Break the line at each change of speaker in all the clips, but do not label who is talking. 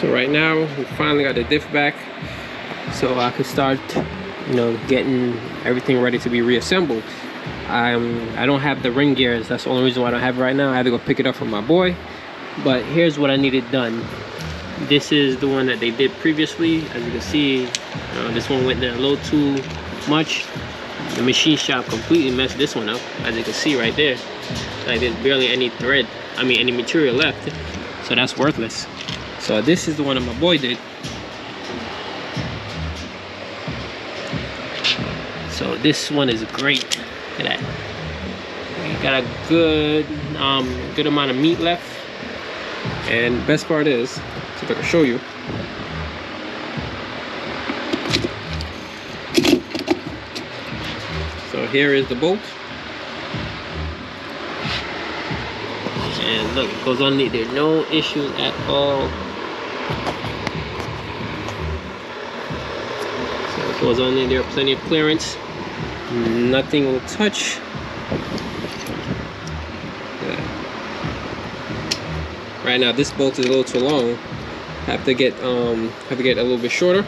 So right now we finally got the diff back, so I could start, you know, getting everything ready to be reassembled. I don't have the ring gears. That's the only reason why I don't have it right now. I had to go pick it up from my boy. But here's what I needed done. This is the one that they did previously. As you can see, this one went there a little too much. The machine shop completely messed this one up, as you can see right there. Like there's barely any thread, any material left, so that's worthless. So this is the one that my boy did. So this one is great. Look at that. You got a good amount of meat left. And best part is, see if I can show you. So here is the bolt. And look, it goes on neat. There's no issues at all. So it goes on in there, plenty of clearance. Nothing will touch. Right now this bolt is a little too long. Have to get a little bit shorter,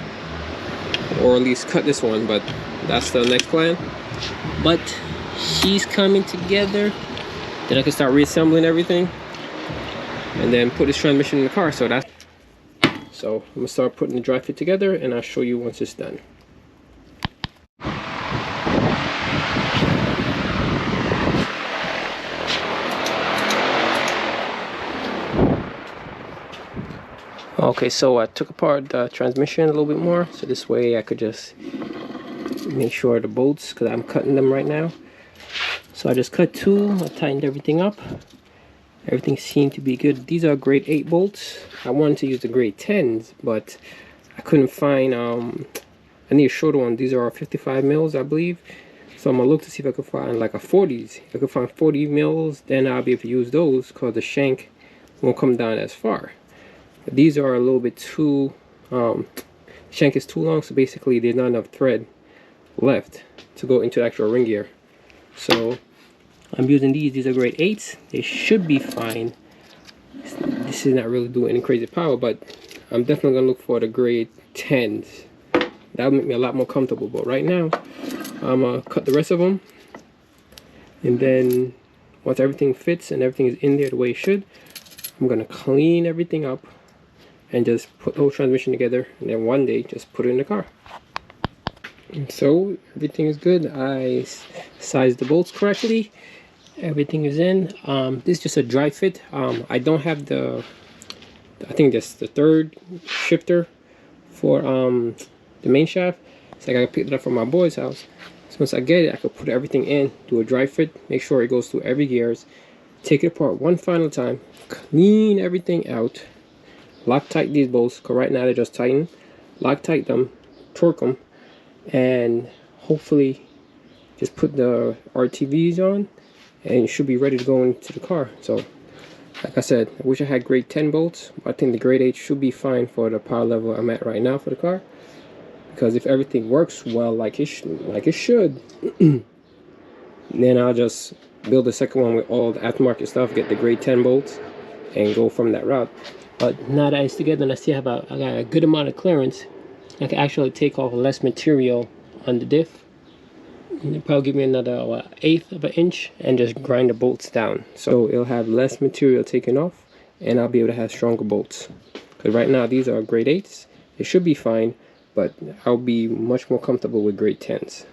or at least cut this one, but that's the next plan. But she's coming together. Then I can start reassembling everything and then put this transmission in the car. So I'm gonna start putting the dry fit together, and I'll show you once it's done. Okay, so I took apart the transmission a little bit more, so this way I could just make sure the bolts, because I'm cutting them right now. So I just cut two, I tightened everything up. Everything seemed to be good. These are grade 8 bolts. I wanted to use the grade 10s, but I couldn't find, I need a shorter one. These are 55 mils, I believe. So I'm gonna look to see if I can find like a 40s. If I can find 40 mils, then I'll be able to use those, because the shank won't come down as far. These are a little bit too, shank is too long, so basically there's not enough thread left to go into the actual ring gear. So I'm using these are grade 8s. They should be fine. This is not really doing any crazy power, but I'm definitely gonna look for the grade 10s. That'll make me a lot more comfortable. But right now I'm gonna cut the rest of them, and then once everything fits and everything is in there the way it should, I'm gonna clean everything up and just put the whole transmission together, and then one day just put it in the car. And so everything is good. I sized the bolts correctly. Everything is in. This is just a dry fit. I don't have the, I think that's the third shifter for the main shaft. So I gotta pick it up from my boy's house. So once I get it, I can put everything in, do a dry fit, make sure it goes through every gears, take it apart one final time, clean everything out, Loctite these bolts, because right now they're just tightened. Loctite them, torque them, and hopefully just put the RTVs on, and you should be ready to go into the car. So like I said, I wish I had grade 10 bolts, but I think the grade 8 should be fine for the power level I'm at right now for the car. Because if everything works well like it should, then I'll just build the second one with all the aftermarket stuff, get the grade 10 bolts, and go from that route. But now that it's together and I still have I got a good amount of clearance, I can actually take off less material on the diff. And it'll probably give me another 1/8 of an inch and just grind the bolts down. So it'll have less material taken off, and I'll be able to have stronger bolts. Because right now these are grade 8s. It should be fine, but I'll be much more comfortable with grade 10s.